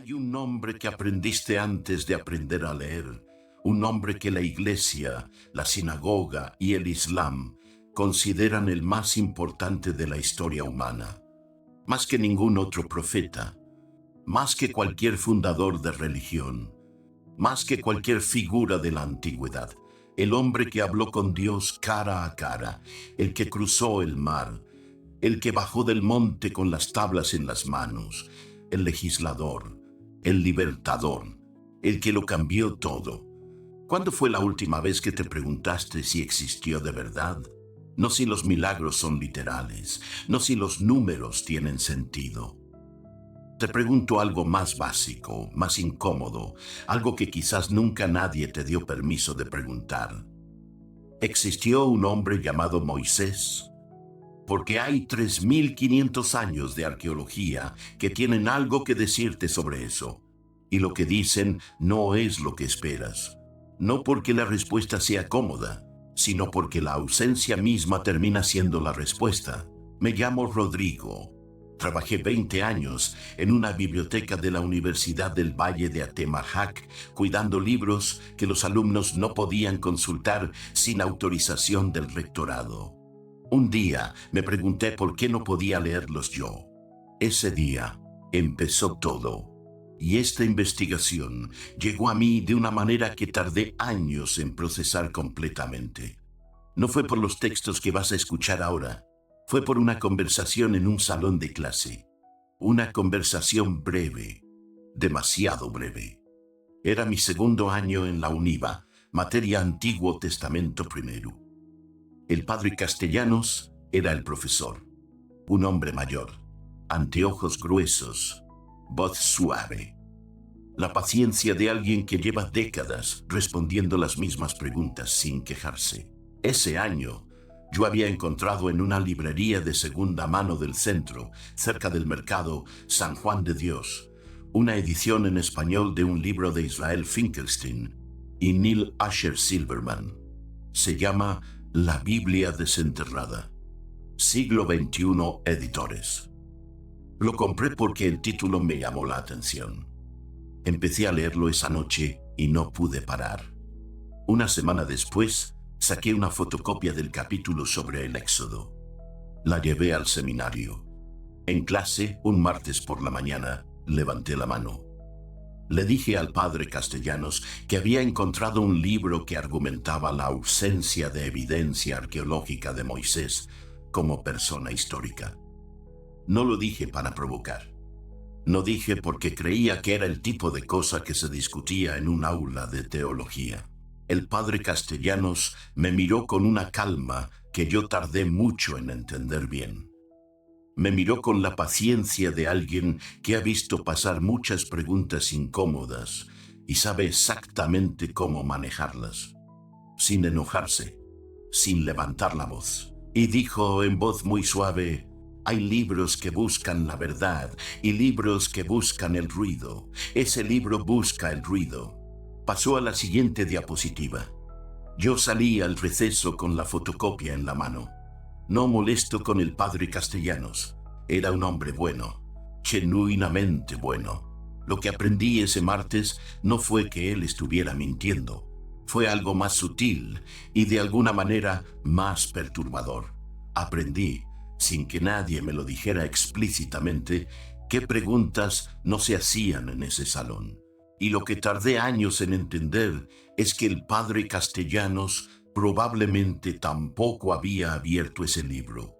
Hay un nombre que aprendiste antes de aprender a leer, un nombre que la iglesia, la sinagoga y el Islam consideran el más importante de la historia humana. Más que ningún otro profeta, más que cualquier fundador de religión, más que cualquier figura de la antigüedad, el hombre que habló con Dios cara a cara, el que cruzó el mar, el que bajó del monte con las tablas en las manos, el legislador, el libertador, el que lo cambió todo. ¿Cuándo fue la última vez que te preguntaste si existió de verdad? No si los milagros son literales, no si los números tienen sentido. Te pregunto algo más básico, más incómodo, algo que quizás nunca nadie te dio permiso de preguntar. ¿Existió un hombre llamado Moisés? Porque hay 3.500 años de arqueología que tienen algo que decirte sobre eso. Y lo que dicen no es lo que esperas. No porque la respuesta sea cómoda, sino porque la ausencia misma termina siendo la respuesta. Me llamo Rodrigo. Trabajé 20 años en una biblioteca de la Universidad del Valle de Atemajac, cuidando libros que los alumnos no podían consultar sin autorización del rectorado. Un día me pregunté por qué no podía leerlos yo. Ese día empezó todo. Y esta investigación llegó a mí de una manera que tardé años en procesar completamente. No fue por los textos que vas a escuchar ahora. Fue por una conversación en un salón de clase. Una conversación breve, demasiado breve. Era mi segundo año en la UNIVA, materia Antiguo Testamento primero. El padre Castellanos era el profesor, un hombre mayor, anteojos gruesos, voz suave. La paciencia de alguien que lleva décadas respondiendo las mismas preguntas sin quejarse. Ese año, yo había encontrado en una librería de segunda mano del centro, cerca del mercado San Juan de Dios, una edición en español de un libro de Israel Finkelstein y Neil Asher Silverman. Se llama La Biblia desenterrada. Siglo XXI Editores. Lo compré porque el título me llamó la atención. Empecé a leerlo esa noche y no pude parar. Una semana después, saqué una fotocopia del capítulo sobre el Éxodo. La llevé al seminario. En clase, un martes por la mañana, levanté la mano. Le dije al padre Castellanos que había encontrado un libro que argumentaba la ausencia de evidencia arqueológica de Moisés como persona histórica. No lo dije para provocar. No dije porque creía que era el tipo de cosa que se discutía en un aula de teología. El padre Castellanos me miró con una calma que yo tardé mucho en entender bien. Me miró con la paciencia de alguien que ha visto pasar muchas preguntas incómodas y sabe exactamente cómo manejarlas, sin enojarse, sin levantar la voz. Y dijo en voz muy suave: hay libros que buscan la verdad y libros que buscan el ruido. Ese libro busca el ruido. Pasó a la siguiente diapositiva. Yo salí al receso con la fotocopia en la mano. No molesto con el padre Castellanos. Era un hombre bueno, genuinamente bueno. Lo que aprendí ese martes no fue que él estuviera mintiendo. Fue algo más sutil y de alguna manera más perturbador. Aprendí, sin que nadie me lo dijera explícitamente, qué preguntas no se hacían en ese salón. Y lo que tardé años en entender es que el padre Castellanos probablemente tampoco había abierto ese libro.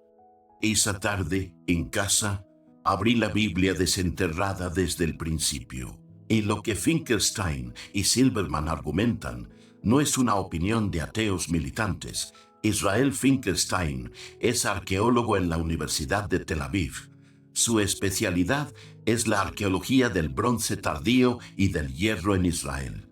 Esa tarde, en casa, abrí la Biblia desenterrada desde el principio. Y lo que Finkelstein y Silverman argumentan no es una opinión de ateos militantes. Israel Finkelstein es arqueólogo en la Universidad de Tel Aviv. Su especialidad es la arqueología del bronce tardío y del hierro en Israel.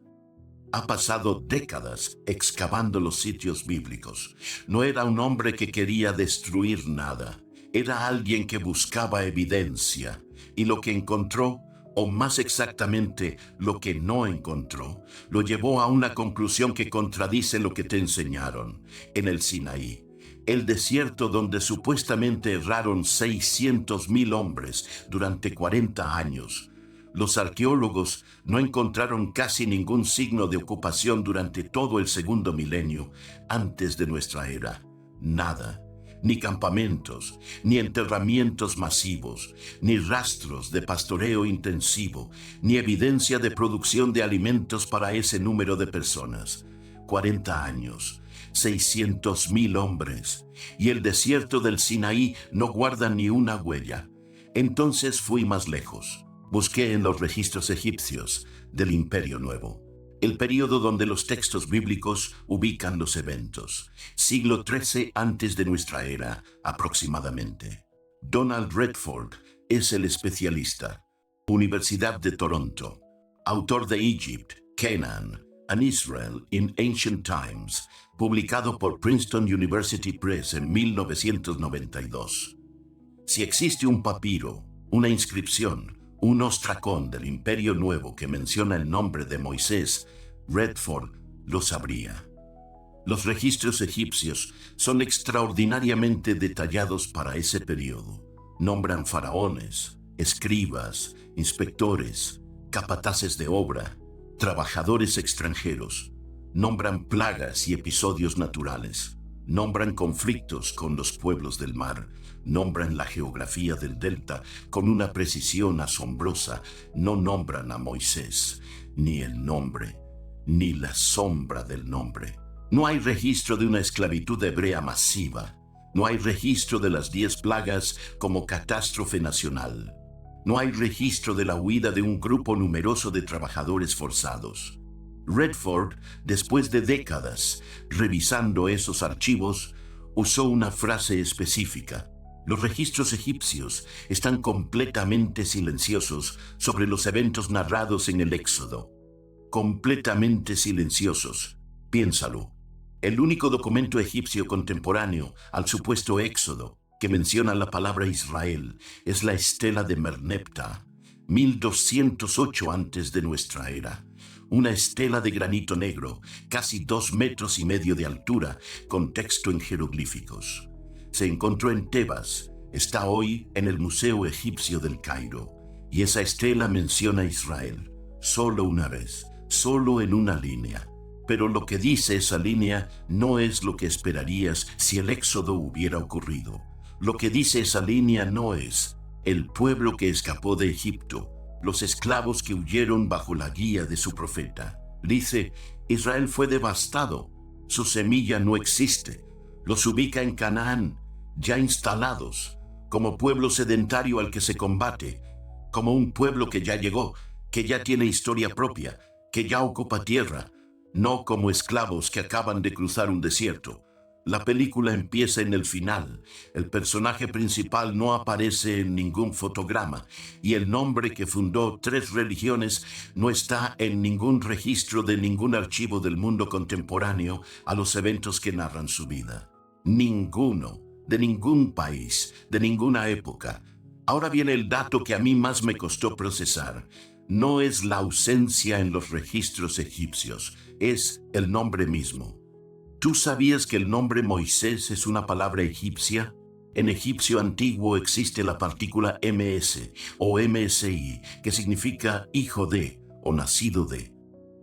Ha pasado décadas excavando los sitios bíblicos. No era un hombre que quería destruir nada. Era alguien que buscaba evidencia. Y lo que encontró, o más exactamente lo que no encontró, lo llevó a una conclusión que contradice lo que te enseñaron. En el Sinaí, el desierto donde supuestamente erraron 600.000 hombres durante 40 años, Los arqueólogos no encontraron casi ningún signo de ocupación durante todo el segundo milenio antes de nuestra era. Nada. Ni campamentos, ni enterramientos masivos, ni rastros de pastoreo intensivo, ni evidencia de producción de alimentos para ese número de personas. 40 años, 600,000 hombres, y el desierto del Sinaí no guarda ni una huella. Entonces fui más lejos. Busqué en los registros egipcios del Imperio Nuevo, el período donde los textos bíblicos ubican los eventos, siglo XIII antes de nuestra era, aproximadamente. Donald Redford es el especialista. Universidad de Toronto. Autor de Egypt, Canaan, and Israel in Ancient Times, publicado por Princeton University Press en 1992. Si existe un papiro, una inscripción, un ostracón del Imperio Nuevo que menciona el nombre de Moisés, Redford lo sabría. Los registros egipcios son extraordinariamente detallados para ese periodo. Nombran faraones, escribas, inspectores, capataces de obra, trabajadores extranjeros. Nombran plagas y episodios naturales. Nombran conflictos con los pueblos del mar. Nombran la geografía del delta con una precisión asombrosa. No nombran a Moisés, ni el nombre, ni la sombra del nombre. No hay registro de una esclavitud hebrea masiva. No hay registro de las 10 plagas como catástrofe nacional. No hay registro de la huida de un grupo numeroso de trabajadores forzados. Redford, después de décadas revisando esos archivos, usó una frase específica. Los registros egipcios están completamente silenciosos sobre los eventos narrados en el Éxodo. Completamente silenciosos. Piénsalo. El único documento egipcio contemporáneo al supuesto Éxodo que menciona la palabra Israel es la estela de Merneptah, 1208 antes de nuestra era. Una estela de granito negro, casi 2,5 metros de altura, con texto en jeroglíficos. Se encontró en Tebas, está hoy en el Museo Egipcio del Cairo, y esa estela menciona a Israel, solo una vez, solo en una línea. Pero lo que dice esa línea no es lo que esperarías si el éxodo hubiera ocurrido. Lo que dice esa línea no es el pueblo que escapó de Egipto, los esclavos que huyeron bajo la guía de su profeta. Dice, Israel fue devastado, su semilla no existe. Los ubica en Canaán, ya instalados, como pueblo sedentario al que se combate, como un pueblo que ya llegó, que ya tiene historia propia, que ya ocupa tierra, no como esclavos que acaban de cruzar un desierto. La película empieza en el final. El personaje principal no aparece en ningún fotograma y el nombre que fundó 3 religiones no está en ningún registro de ningún archivo del mundo contemporáneo a los eventos que narran su vida. Ninguno, de ningún país, de ninguna época. Ahora viene el dato que a mí más me costó procesar. No es la ausencia en los registros egipcios, es el nombre mismo. ¿Tú sabías que el nombre Moisés es una palabra egipcia? En egipcio antiguo existe la partícula ms o msi, que significa hijo de o nacido de.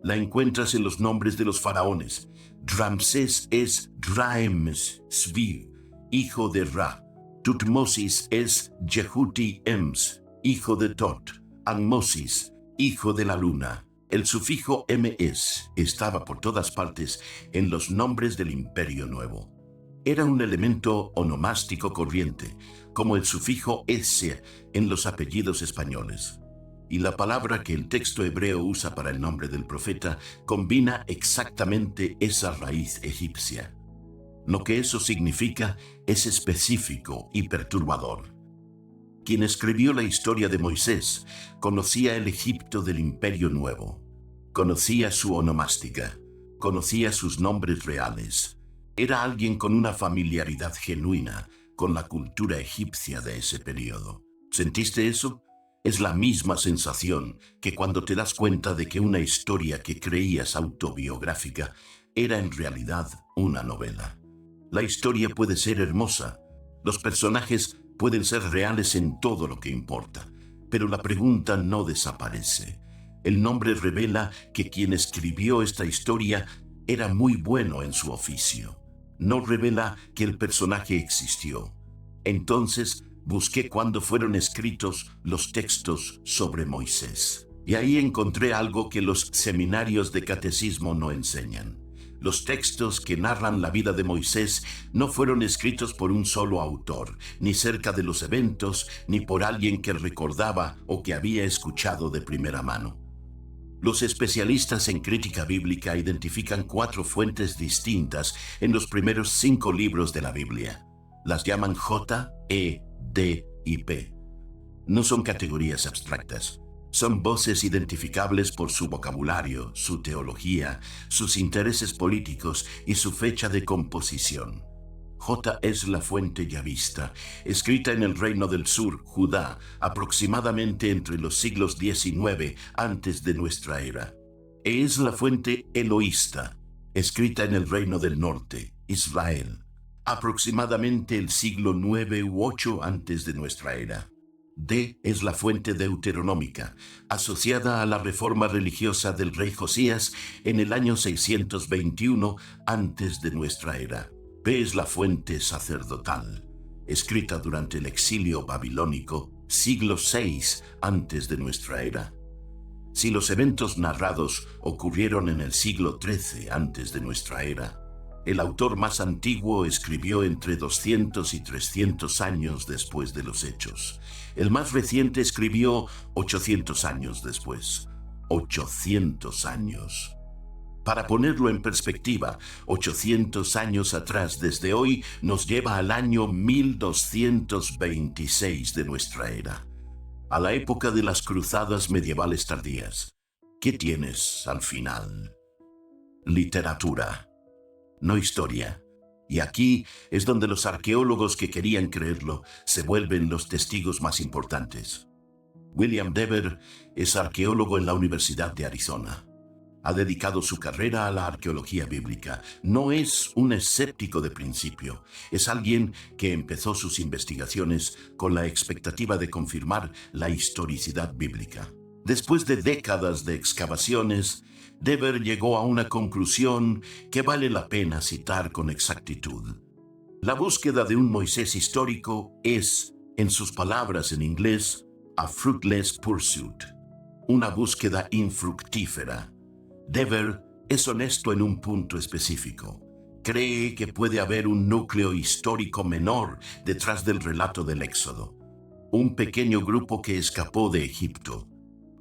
La encuentras en los nombres de los faraones. Ramsés es Draems-Svir, hijo de Ra. Tutmosis es Jehuti-Ems, hijo de Tot. Anmosis, hijo de la luna. El sufijo ms estaba por todas partes en los nombres del Imperio Nuevo. Era un elemento onomástico corriente, como el sufijo s en los apellidos españoles. Y la palabra que el texto hebreo usa para el nombre del profeta combina exactamente esa raíz egipcia. Lo que eso significa es específico y perturbador. Quien escribió la historia de Moisés conocía el Egipto del Imperio Nuevo. Conocía su onomástica, conocía sus nombres reales. Era alguien con una familiaridad genuina con la cultura egipcia de ese periodo. ¿Sentiste eso? Es la misma sensación que cuando te das cuenta de que una historia que creías autobiográfica era en realidad una novela. La historia puede ser hermosa, los personajes pueden ser reales en todo lo que importa, Pero la pregunta no desaparece. El nombre revela que quien escribió esta historia era muy bueno en su oficio. No revela que el personaje existió. Entonces busqué cuándo fueron escritos los textos sobre Moisés. Y ahí encontré algo que los seminarios de catecismo no enseñan. Los textos que narran la vida de Moisés no fueron escritos por un solo autor, ni cerca de los eventos, ni por alguien que recordaba o que había escuchado de primera mano. Los especialistas en crítica bíblica identifican 4 fuentes distintas en los primeros 5 libros de la Biblia. Las llaman J, E, D y P. No son categorías abstractas. Son voces identificables por su vocabulario, su teología, sus intereses políticos y su fecha de composición. J es la fuente yavista, escrita en el Reino del Sur, Judá, aproximadamente entre los siglos XIX antes de nuestra era. E es la fuente eloísta, escrita en el Reino del Norte, Israel, aproximadamente el siglo IX u VIII antes de nuestra era. D es la fuente deuteronómica, asociada a la reforma religiosa del rey Josías en el año 621 antes de nuestra era. P es la fuente sacerdotal, escrita durante el exilio babilónico, siglo VI antes de nuestra era. Si los eventos narrados ocurrieron en el siglo XIII antes de nuestra era, el autor más antiguo escribió entre 200 y 300 años después de los hechos. El más reciente escribió 800 años después. 800 años. Para ponerlo en perspectiva, 800 años atrás desde hoy nos lleva al año 1226 de nuestra era, a la época de las cruzadas medievales tardías. ¿Qué tienes al final? Literatura, no historia. Y aquí es donde los arqueólogos que querían creerlo se vuelven los testigos más importantes. William Dever es arqueólogo en la Universidad de Arizona. Ha dedicado su carrera a la arqueología bíblica. No es un escéptico de principio. Es alguien que empezó sus investigaciones con la expectativa de confirmar la historicidad bíblica. Después de décadas de excavaciones, Dever llegó a una conclusión que vale la pena citar con exactitud. La búsqueda de un Moisés histórico es, en sus palabras en inglés, a fruitless pursuit, una búsqueda infructífera. Dever es honesto en un punto específico. Cree que puede haber un núcleo histórico menor detrás del relato del Éxodo. Un pequeño grupo que escapó de Egipto.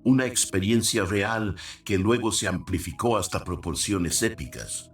Una experiencia real que luego se amplificó hasta proporciones épicas.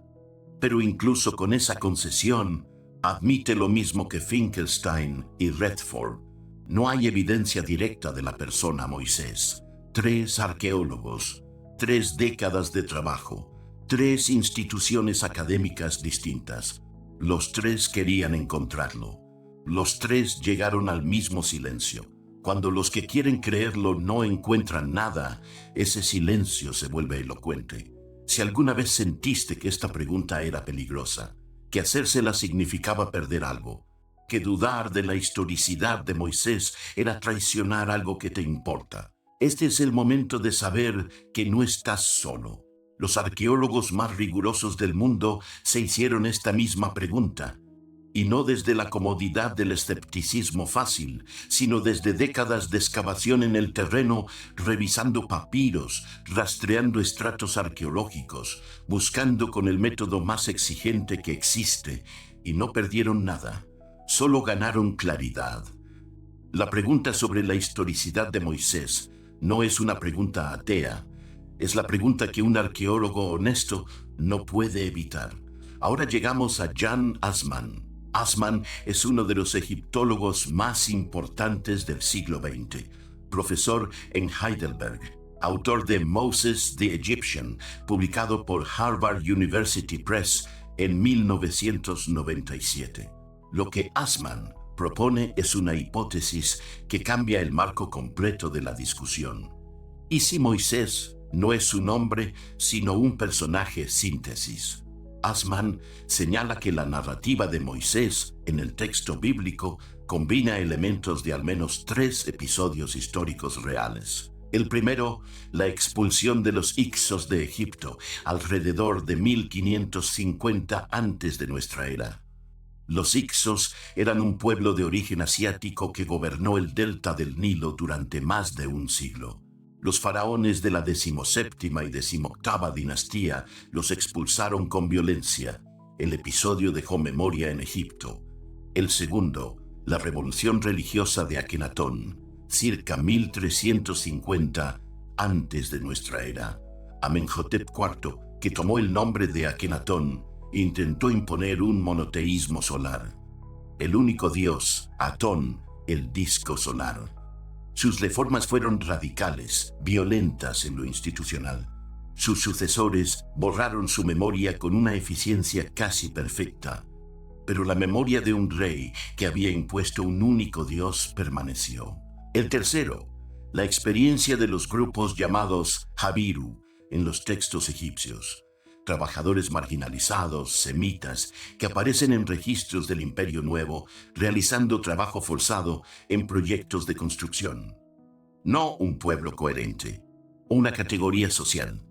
Pero incluso con esa concesión, admite lo mismo que Finkelstein y Redford. No hay evidencia directa de la persona Moisés. 3 arqueólogos, 3 décadas de trabajo, 3 instituciones académicas distintas. Los 3 querían encontrarlo. Los 3 llegaron al mismo silencio. Cuando los que quieren creerlo no encuentran nada, ese silencio se vuelve elocuente. Si alguna vez sentiste que esta pregunta era peligrosa, que hacérsela significaba perder algo, que dudar de la historicidad de Moisés era traicionar algo que te importa, este es el momento de saber que no estás solo. Los arqueólogos más rigurosos del mundo se hicieron esta misma pregunta. Y no desde la comodidad del escepticismo fácil, sino desde décadas de excavación en el terreno, revisando papiros, rastreando estratos arqueológicos, buscando con el método más exigente que existe, y no perdieron nada, solo ganaron claridad. La pregunta sobre la historicidad de Moisés no es una pregunta atea, es la pregunta que un arqueólogo honesto no puede evitar. Ahora llegamos a Jan Assmann. Assmann es uno de los egiptólogos más importantes del siglo XX, profesor en Heidelberg, autor de Moses the Egyptian, publicado por Harvard University Press en 1997. Lo que Assmann propone es una hipótesis que cambia el marco completo de la discusión. ¿Y si Moisés no es un hombre, sino un personaje síntesis? Assmann señala que la narrativa de Moisés en el texto bíblico combina elementos de al menos 3 episodios históricos reales. El primero, la expulsión de los Hyksos de Egipto, alrededor de 1550 antes de nuestra era. Los Hyksos eran un pueblo de origen asiático que gobernó el delta del Nilo durante más de un siglo. Los faraones de la 17ª y 18ª dinastía los expulsaron con violencia. El episodio dejó memoria en Egipto. El segundo, la revolución religiosa de Akenatón, circa 1350 antes de nuestra era. Amenhotep IV, que tomó el nombre de Akenatón, intentó imponer un monoteísmo solar. El único dios, Atón, el disco solar. Sus reformas fueron radicales, violentas en lo institucional. Sus sucesores borraron su memoria con una eficiencia casi perfecta, pero la memoria de un rey que había impuesto un único dios permaneció. El tercero, la experiencia de los grupos llamados Jabiru en los textos egipcios. Trabajadores marginalizados, semitas, que aparecen en registros del Imperio Nuevo realizando trabajo forzado en proyectos de construcción. No un pueblo coherente, una categoría social,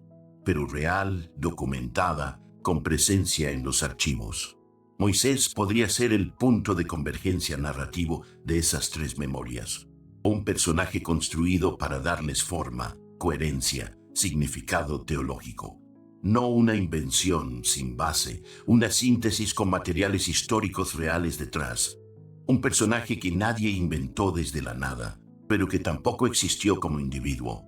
pero real, documentada, con presencia en los archivos. Moisés podría ser el punto de convergencia narrativo de esas 3 memorias. Un personaje construido para darles forma, coherencia, significado teológico. No una invención sin base, una síntesis con materiales históricos reales detrás. Un personaje que nadie inventó desde la nada, pero que tampoco existió como individuo.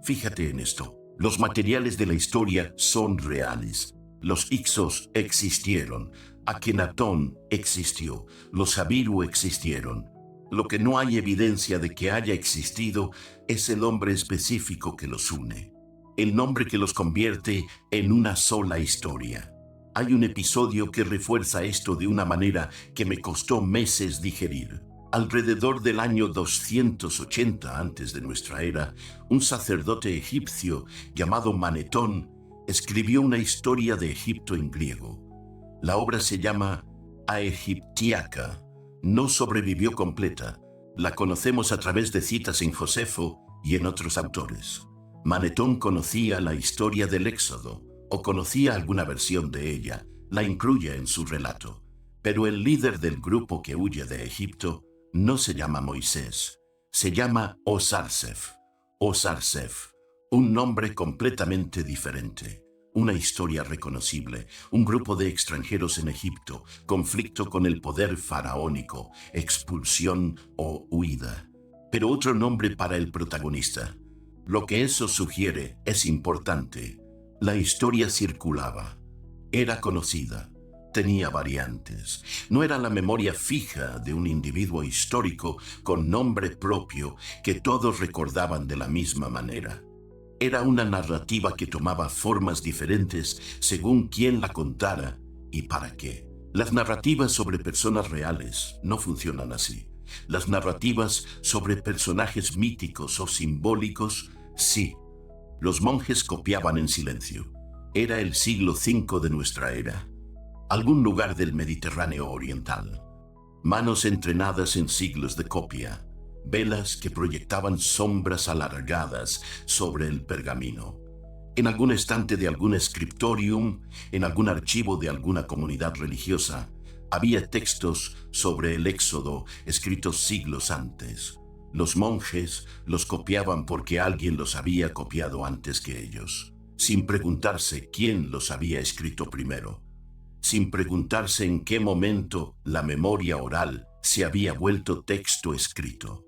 Fíjate en esto, los materiales de la historia son reales. Los Hyksos existieron, Akenatón existió, los Jabiru existieron. Lo que no hay evidencia de que haya existido es el hombre específico que los une. El nombre que los convierte en una sola historia. Hay un episodio que refuerza esto de una manera que me costó meses digerir. Alrededor del año 280 antes de nuestra era, un sacerdote egipcio llamado Manetón escribió una historia de Egipto en griego. La obra se llama Aegyptiaca. No sobrevivió completa. La conocemos a través de citas en Josefo y en otros autores. Manetón conocía la historia del Éxodo, o conocía alguna versión de ella, la incluye en su relato. Pero el líder del grupo que huye de Egipto no se llama Moisés, se llama Osarsef. Osarsef, un nombre completamente diferente, una historia reconocible, un grupo de extranjeros en Egipto, conflicto con el poder faraónico, expulsión o huida. Pero otro nombre para el protagonista. Lo que eso sugiere es importante. La historia circulaba, era conocida, tenía variantes. No era la memoria fija de un individuo histórico con nombre propio que todos recordaban de la misma manera. Era una narrativa que tomaba formas diferentes según quién la contara y para qué. Las narrativas sobre personas reales no funcionan así. Las narrativas sobre personajes míticos o simbólicos, sí. Los monjes copiaban en silencio. Era el siglo V de nuestra era. Algún lugar del Mediterráneo oriental. Manos entrenadas en siglos de copia. Velas que proyectaban sombras alargadas sobre el pergamino. En algún estante de algún scriptorium, en algún archivo de alguna comunidad religiosa, había textos sobre el Éxodo escritos siglos antes. Los monjes los copiaban porque alguien los había copiado antes que ellos, sin preguntarse quién los había escrito primero, sin preguntarse en qué momento la memoria oral se había vuelto texto escrito,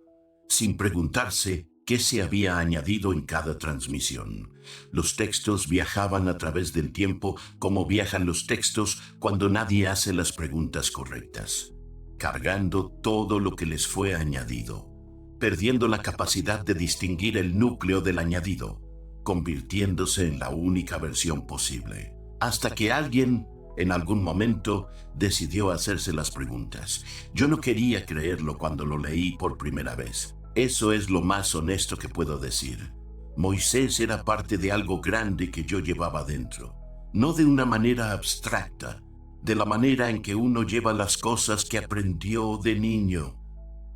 sin preguntarse qué se había añadido en cada transmisión. Los textos viajaban a través del tiempo como viajan los textos cuando nadie hace las preguntas correctas, cargando todo lo que les fue añadido, perdiendo la capacidad de distinguir el núcleo del añadido, convirtiéndose en la única versión posible, hasta que alguien, en algún momento, decidió hacerse las preguntas. Yo no quería creerlo cuando lo leí por primera vez. Eso es lo más honesto que puedo decir. Moisés era parte de algo grande que yo llevaba dentro. no de una manera abstracta, de la manera en que uno lleva las cosas que aprendió de niño.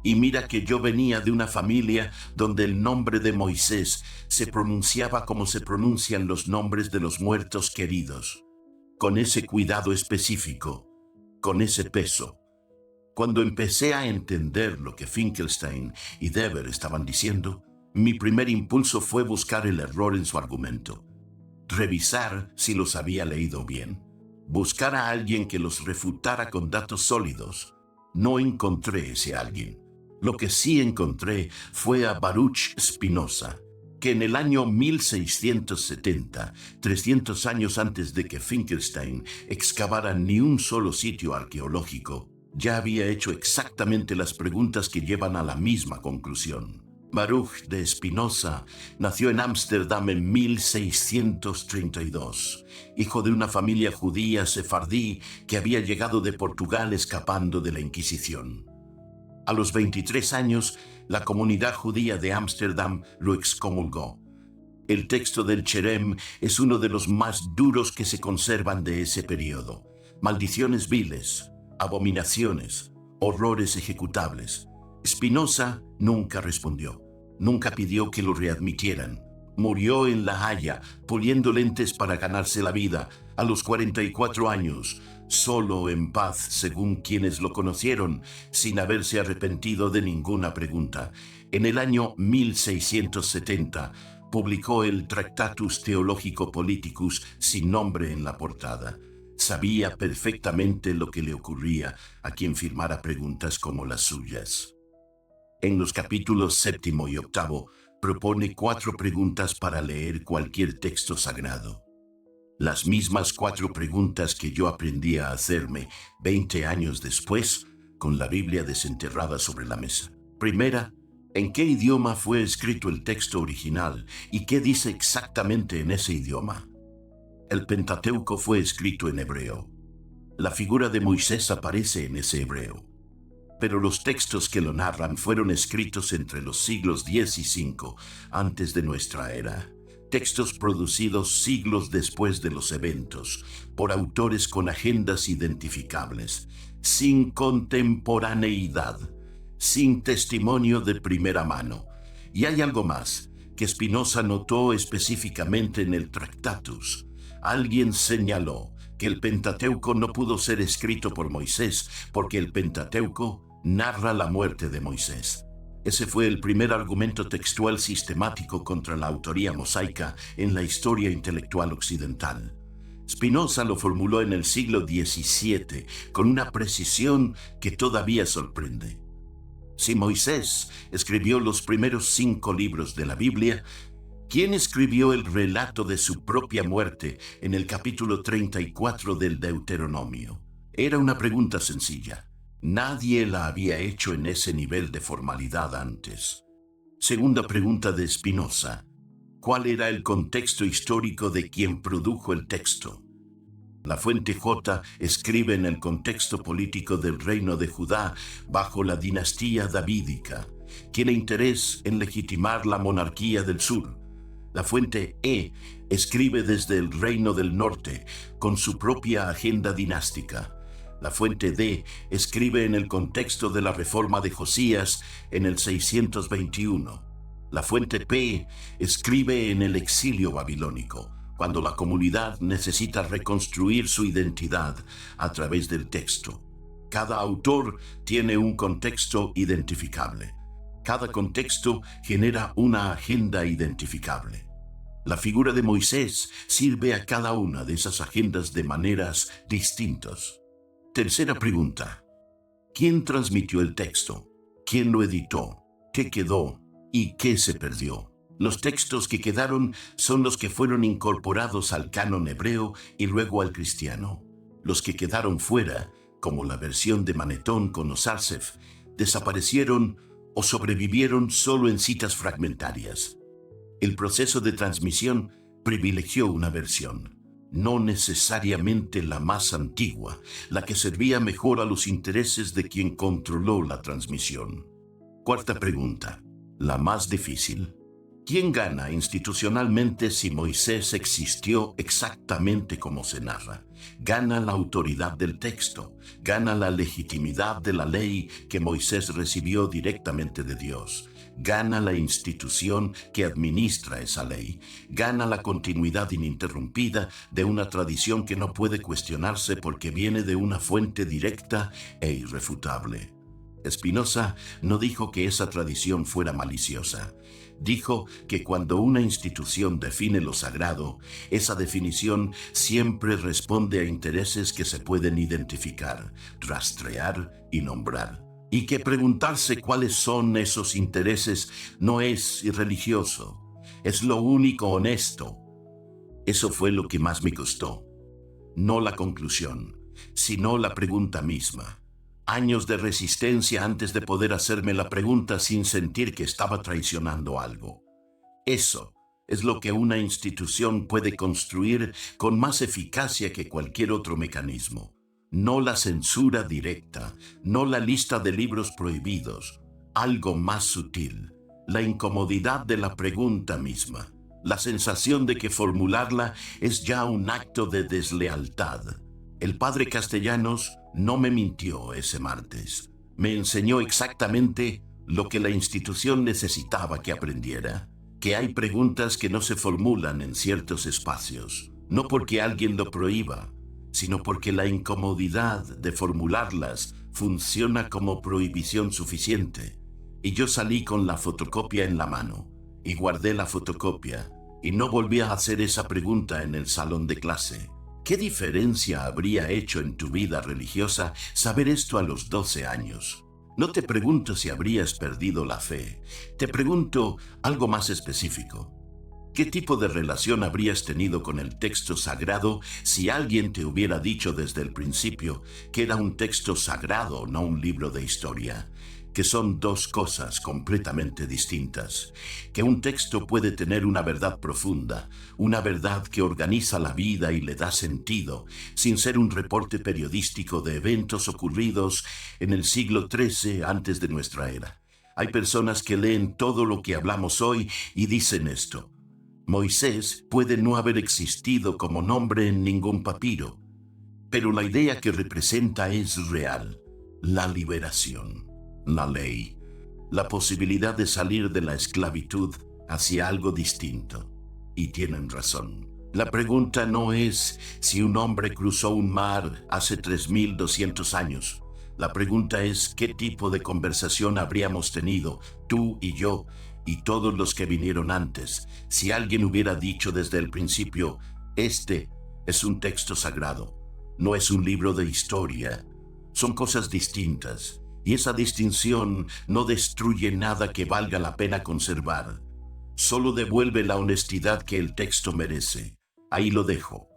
Y mira que yo venía de una familia donde el nombre de Moisés se pronunciaba como se pronuncian los nombres de los muertos queridos, con ese cuidado específico, con ese peso. Cuando empecé a entender lo que Finkelstein y Dever estaban diciendo, mi primer impulso fue buscar el error en su argumento, revisar si los había leído bien, buscar a alguien que los refutara con datos sólidos. No encontré ese alguien. Lo que sí encontré fue a Baruch Spinoza, que en el año 1670, 300 años antes de que Finkelstein excavara ni un solo sitio arqueológico, ya había hecho exactamente las preguntas que llevan a la misma conclusión. Baruch de Spinoza nació en Ámsterdam en 1632, hijo de una familia judía sefardí que había llegado de Portugal escapando de la Inquisición. A los 23 años, la comunidad judía de Ámsterdam lo excomulgó. El texto del Cherem es uno de los más duros que se conservan de ese periodo. Maldiciones viles, abominaciones, horrores ejecutables. Spinoza nunca respondió, nunca pidió que lo readmitieran. Murió en La Haya, puliendo lentes para ganarse la vida, a los 44 años, solo en paz según quienes lo conocieron, sin haberse arrepentido de ninguna pregunta. En el año 1670 publicó el Tractatus Theologico Politicus sin nombre en la portada. Sabía perfectamente lo que le ocurría a quien firmara preguntas como las suyas. En los capítulos 7 y 8 propone 4 preguntas para leer cualquier texto sagrado. Las mismas 4 preguntas que yo aprendí a hacerme 20 años después, con la Biblia desenterrada sobre la mesa. Primera, ¿en qué idioma fue escrito el texto original y qué dice exactamente en ese idioma? El Pentateuco fue escrito en hebreo. La figura de Moisés aparece en ese hebreo. Pero los textos que lo narran fueron escritos entre los siglos X y V antes de nuestra era. Textos producidos siglos después de los eventos, por autores con agendas identificables, sin contemporaneidad, sin testimonio de primera mano. Y hay algo más que Spinoza notó específicamente en el Tractatus. Alguien señaló que el Pentateuco no pudo ser escrito por Moisés, porque el Pentateuco narra la muerte de Moisés. Ese fue el primer argumento textual sistemático contra la autoría mosaica en la historia intelectual occidental. Spinoza lo formuló en el siglo XVII con una precisión que todavía sorprende. Si Moisés escribió los primeros 5 libros de la Biblia, ¿quién escribió el relato de su propia muerte en el capítulo 34 del Deuteronomio? Era una pregunta sencilla. Nadie la había hecho en ese nivel de formalidad antes. Segunda pregunta de Spinoza. ¿Cuál era el contexto histórico de quien produjo el texto? La fuente J escribe en el contexto político del reino de Judá bajo la dinastía davídica. Tiene interés en legitimar la monarquía del sur. La fuente E escribe desde el reino del norte con su propia agenda dinástica. La fuente D escribe en el contexto de la reforma de Josías en el 621. La fuente P escribe en el exilio babilónico, cuando la comunidad necesita reconstruir su identidad a través del texto. Cada autor tiene un contexto identificable. Cada contexto genera una agenda identificable. La figura de Moisés sirve a cada una de esas agendas de maneras distintas. Tercera pregunta. ¿Quién transmitió el texto? ¿Quién lo editó? ¿Qué quedó? ¿Y qué se perdió? Los textos que quedaron son los que fueron incorporados al canon hebreo y luego al cristiano. Los que quedaron fuera, como la versión de Manetón con Osarsef, desaparecieron o sobrevivieron solo en citas fragmentarias. El proceso de transmisión privilegió una versión, no necesariamente la más antigua, la que servía mejor a los intereses de quien controló la transmisión. Cuarta pregunta, la más difícil. ¿Quién gana institucionalmente si Moisés existió exactamente como se narra? Gana la autoridad del texto, gana la legitimidad de la ley que Moisés recibió directamente de Dios, gana la institución que administra esa ley, gana la continuidad ininterrumpida de una tradición que no puede cuestionarse porque viene de una fuente directa e irrefutable. Spinoza no dijo que esa tradición fuera maliciosa. Dijo que cuando una institución define lo sagrado, esa definición siempre responde a intereses que se pueden identificar, rastrear y nombrar. Y que preguntarse cuáles son esos intereses no es irreligioso, es lo único honesto. Eso fue lo que más me costó. No la conclusión, sino la pregunta misma. Años de resistencia antes de poder hacerme la pregunta sin sentir que estaba traicionando algo. Eso es lo que una institución puede construir con más eficacia que cualquier otro mecanismo. No la censura directa, no la lista de libros prohibidos, algo más sutil, la incomodidad de la pregunta misma, la sensación de que formularla es ya un acto de deslealtad. El padre Castellanos no me mintió ese martes. Me enseñó exactamente lo que la institución necesitaba que aprendiera, que hay preguntas que no se formulan en ciertos espacios, no porque alguien lo prohíba, sino porque la incomodidad de formularlas funciona como prohibición suficiente. Y yo salí con la fotocopia en la mano, y guardé la fotocopia, y no volví a hacer esa pregunta en el salón de clase. ¿Qué diferencia habría hecho en tu vida religiosa saber esto a los 12 años? No te pregunto si habrías perdido la fe. Te pregunto algo más específico. ¿Qué tipo de relación habrías tenido con el texto sagrado si alguien te hubiera dicho desde el principio que era un texto sagrado, no un libro de historia? Que son dos cosas completamente distintas, que un texto puede tener una verdad profunda, una verdad que organiza la vida y le da sentido, sin ser un reporte periodístico de eventos ocurridos en el siglo XIII antes de nuestra era. Hay personas que leen todo lo que hablamos hoy y dicen esto: Moisés puede no haber existido como nombre en ningún papiro, pero la idea que representa es real, la liberación. La ley, la posibilidad de salir de la esclavitud hacia algo distinto. Y tienen razón. La pregunta no es si un hombre cruzó un mar hace 3200 años. La pregunta es qué tipo de conversación habríamos tenido, tú y yo, y todos los que vinieron antes, si alguien hubiera dicho desde el principio: este es un texto sagrado, no es un libro de historia. Son cosas distintas. Y esa distinción no destruye nada que valga la pena conservar. Solo devuelve la honestidad que el texto merece. Ahí lo dejo.